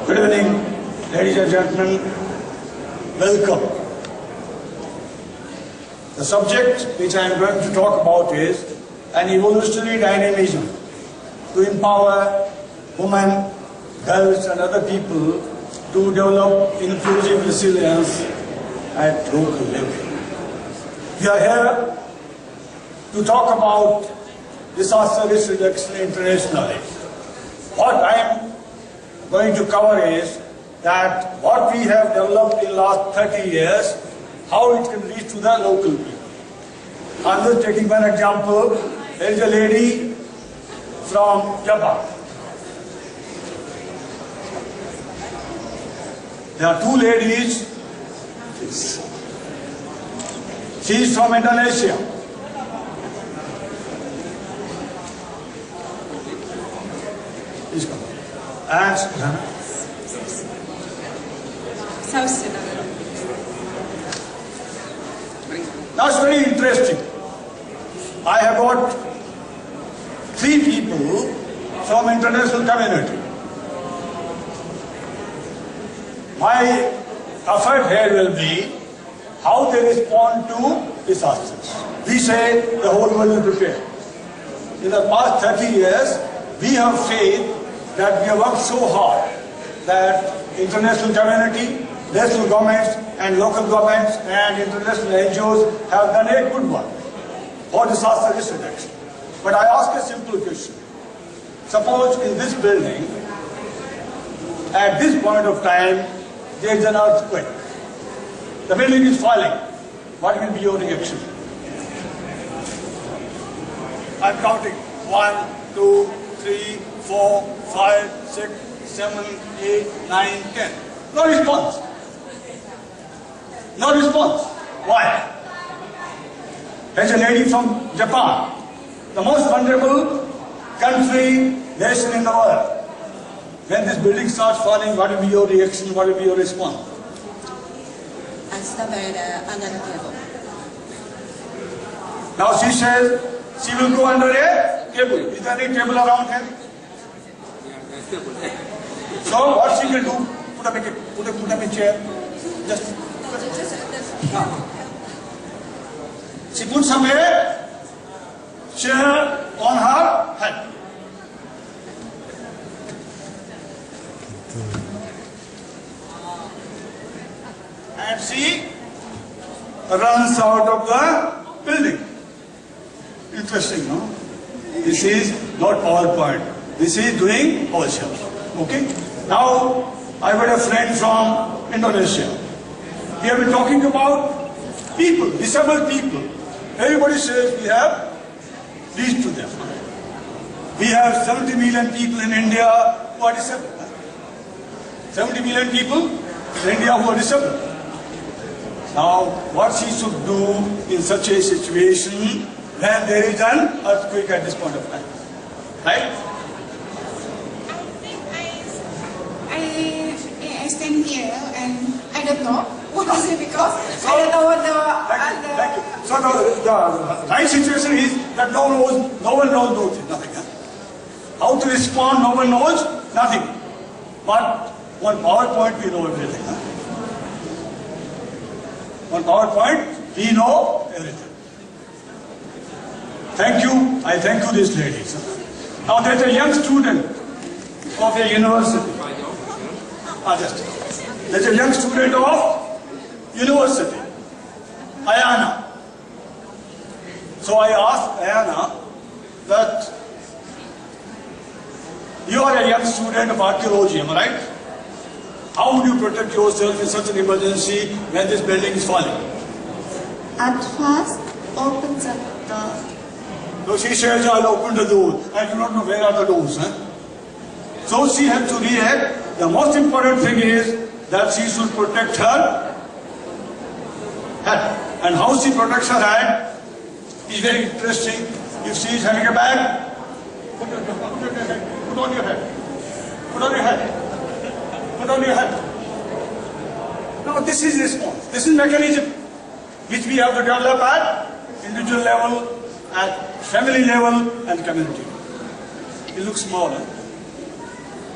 Good evening, ladies and gentlemen. Welcome. The subject which I am going to talk about is an evolutionary dynamism to empower women, girls and other people to develop inclusive resilience at local level. We are here to talk about disaster risk reduction internationally. What I am going to cover is that what we have developed in the last 30 years, how it can reach to the local people. I'm just taking one example. There is a lady from Japan. There are two ladies. She is from Indonesia. Please come. And South Sudan. that's very interesting. I have got 3 people from international community. My effort here will be how they respond to disasters. We say the whole world is prepared. In the past 30 years, we have faith that we have worked so hard that international community, national governments and local governments and international NGOs have done a good work for disaster risk reduction. But I ask a simple question. Suppose in this building, at this point of time, there is an earthquake. The building is falling. What will be your reaction? I'm counting. 1, 2, 3, 4, 5, 6, 7, 8, 9, 10. No response. No response. Why? There's a lady from Japan, the most vulnerable country, nation in the world. When this building starts falling, what will be your reaction? What will be your response? And somewhere under the table. Now she says she will go under a table. Is there any table around here? So what she will do? Put up a chair. Just. She puts up a chair on her head. And she runs out of the building. Interesting, no? This is not PowerPoint. This is doing PowerShell. Okay? Now, I got a friend from Indonesia. We have been talking about people, disabled people. Everybody says we have reached to them. We have 70 million people in India who are disabled. 70 million people in India who are disabled. Now, what she should do in such a situation when there is an earthquake at this point of time? Right? I stand here and I don't know what is it because I don't know what the... Thank you. So the right situation is that no one knows nothing. How to respond, no one knows nothing. But on PowerPoint we know everything. On PowerPoint we know everything. Thank you. I thank you these ladies. Now there's a young student of a university. There's a young student of university, Ayana. So I asked Ayana that you are a young student of archaeology, am I right? How would you protect yourself in such an emergency when this building is falling? At first, open the door. So she says, I'll open the door. I do not know where are the doors. So she has to react. The most important thing is that she should protect her head. And how she protects her head is very interesting. If she is having a bag, put on your head. Put on your head. Put on your head. Put on your head. Now this is response. This is mechanism which we have to develop at individual level, at family level and community. It looks small.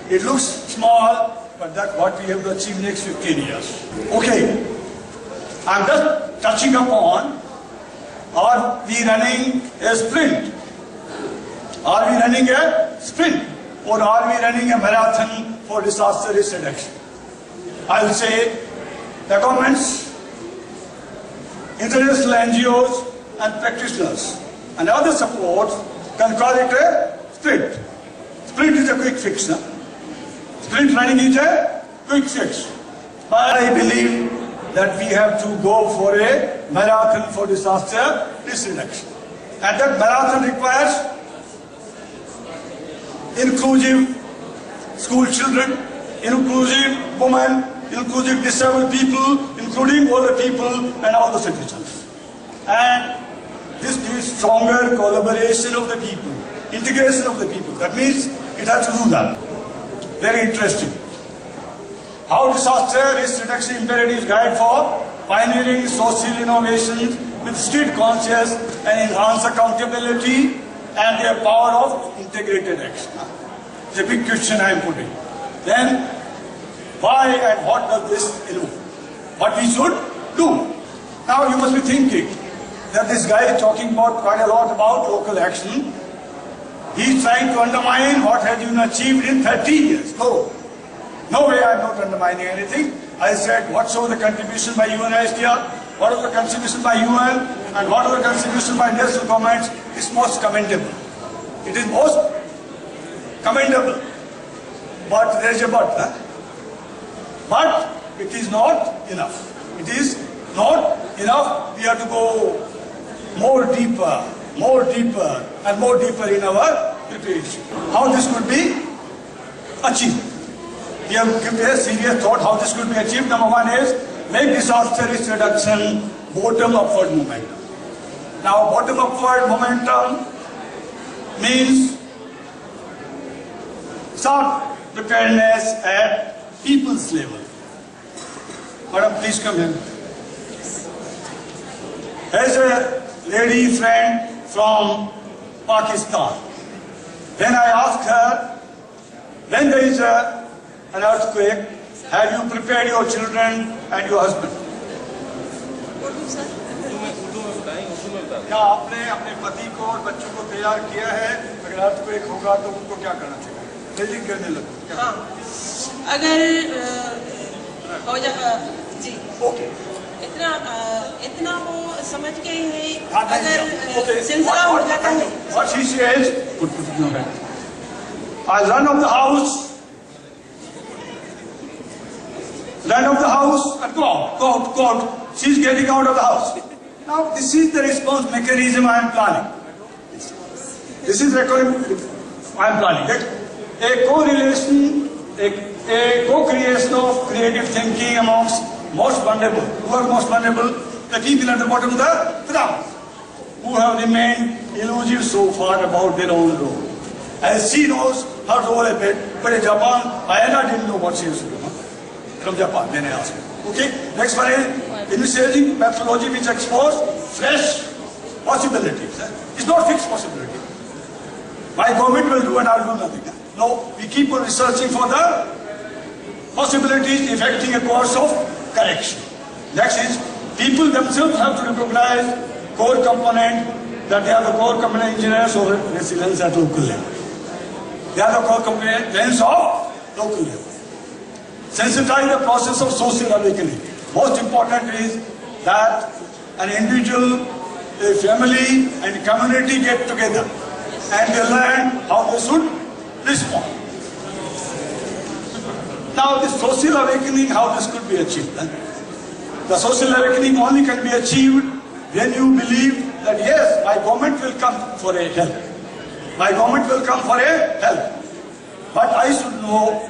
It looks small, but that's what we have to achieve next 15 years. Okay, I'm just touching upon, are we running a sprint? Are we running a sprint? Or are we running a marathon for disaster risk reduction? I will say the governments, international NGOs and practitioners and other support can call it a sprint. Sprint is a quick fix. No? Sprint running is a quick fix. But I believe that we have to go for a marathon for disaster risk reduction. And that marathon requires inclusive school children, inclusive women, inclusive disabled people, including older people and all the citizens. And this needs stronger collaboration of the people, integration of the people. That means it has to do that. Very interesting. How disaster risk reduction imperatives guide for pioneering social innovations with state conscious and enhance accountability and their power of integrated action. It's a big question I am putting. Then, why and what does this involve? What we should do? Now you must be thinking that this guy is talking about quite a lot about local action. He's trying to undermine what has been achieved in 30 years. No way I'm not undermining anything. I said, what shows the contribution by UNHCR, what is the contribution by UN, and what is the contribution by national governments is most commendable. It is most commendable. But there is a but. Huh? But it is not enough. It is not enough. We have to go more deeper, and more deeper in our preparation. How this could be achieved? We have given a serious thought how this could be achieved. Number one is make disaster risk reduction bottom upward momentum. Now bottom upward momentum means start preparedness at people's level. Madam, please come here. There's a lady friend from Pakistan. Then I asked her, when there is an earthquake, have you prepared your children and your husband? क्या आपने अपने पति को और बच्चों को तैयार किया है अगर earthquake होगा तो उनको क्या करना चाहिए? बिल्डिंग करने लगो। हाँ, अगर हो जा जी। ओके। इतना वो समझ गए हैं अगर सिलसिला हो जाता है। What she says, put it in your hand. I run of the house. Run of the house and go out. She's getting out of the house. Now this is the response mechanism I am planning. This is the I am planning. A correlation, a co-creation of creative thinking amongst most vulnerable. Who are most vulnerable? The people at the bottom of the ground, who have remained elusive so far about their own role. As she knows her role a bit, but in Japan, Ayana didn't know what she was doing. From Japan, then I asked her. Okay, next one is initiating methodology which explores fresh possibilities. It's not fixed possibility. My government will do and I will do nothing. No, we keep on researching for the possibilities effecting a course of correction. Next is people themselves have to recognize core component, that they are the core component engineers of resilience at local level. They are the core components of local level. Sensitize the process of social awakening. Most important is that an individual, a family and community get together and they learn how they should respond. Now this social awakening, how this could be achieved? The social awakening only can be achieved when you believe that yes, my government will come for a help. My government will come for a help. But I should know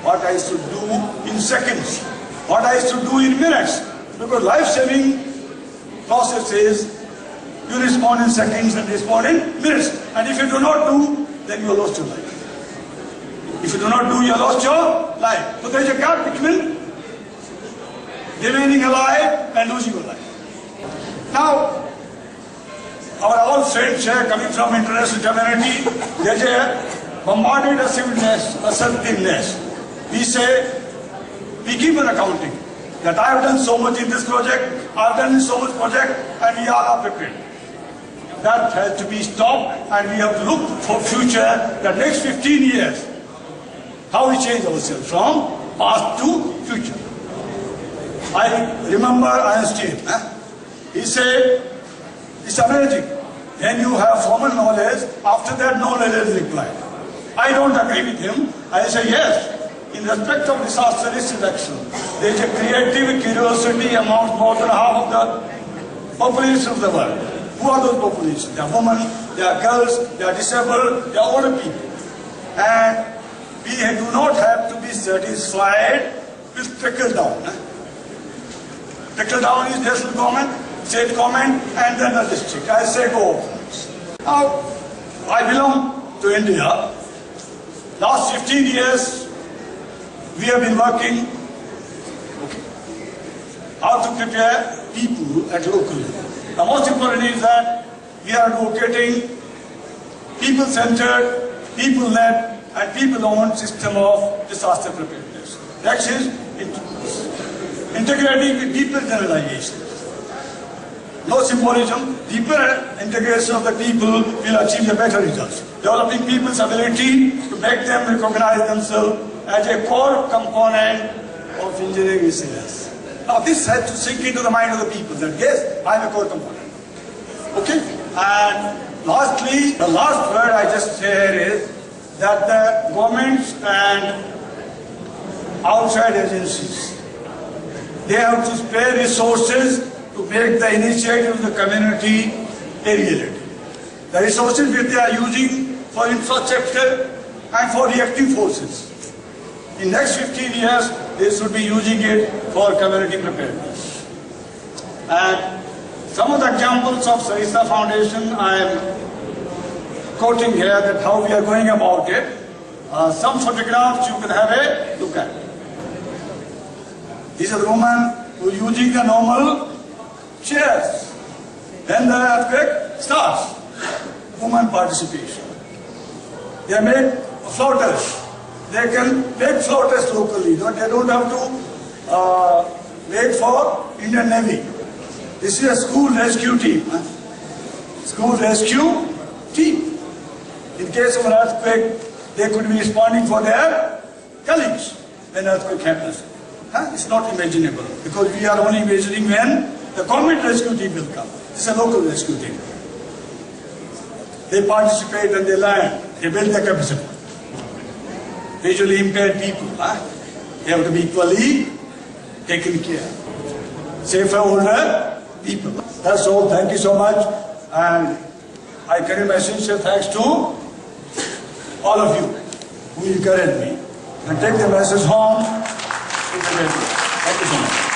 what I should do in seconds, what I should do in minutes. Because life-saving process is you respond in seconds and respond in minutes. And if you do not do, then you have lost your life. If you do not do, you have lost your life. So there is a gap between remaining alive and losing your life. Now, our all friends here coming from international community, there is a bombarded assertiveness we keep an accounting that I have done so much in this project, I have done so much project, and we all are prepared. That has to be stopped, and we have to look for future, the next 15 years, how we change ourselves from past to future. I remember Einstein. He said, it's amazing. When you have formal knowledge, after that knowledge is required. I don't agree with him. I say yes. In respect of disaster risk reduction, there is a creative curiosity among more than half of the population of the world. Who are those populations? They are women, they are girls, they are disabled, they are older people. And we do not have to be satisfied with trickle down. Trickle down is national government, state government, and then the district. I say go. Now, I belong to India. Last 15 years, we have been working how to prepare people at local level. The most important is that we are advocating people-centered, people-led, and people-owned system of disaster preparedness. That is integrating with deeper generalization. No symbolism, deeper integration of the people will achieve the better results. Developing people's ability to make them recognize themselves as a core component of engineering resilience. Now this has to sink into the mind of the people that yes, I am a core component. Okay? And lastly, the last word I just share is that the governments and outside agencies, they have to spare resources to make the initiative of the community a reality. The resources which they are using for infrastructure and for reactive forces. In next 15 years, they should be using it for community preparedness. And some of the examples of Sarisa Foundation I am quoting here that how we are going about it. Some photographs you can have a look at. These are the women who are using the normal chairs. When the earthquake starts, women participation. They are made floaters. They can make floaters locally. They don't have to wait for Indian Navy. This is a school rescue team. School rescue team. In case of an earthquake, they could be responding for their colleagues when earthquake happens. It's not imaginable because we are only imagining when the government rescue team will come. It's a local rescue team. They participate and they learn. They build the capacity. Visually impaired people, they have to be equally taken care. Safer, older people. That's all. Thank you so much. And I carry my sincere thanks to all of you who encouraged me. And take the message home. Thank you so much.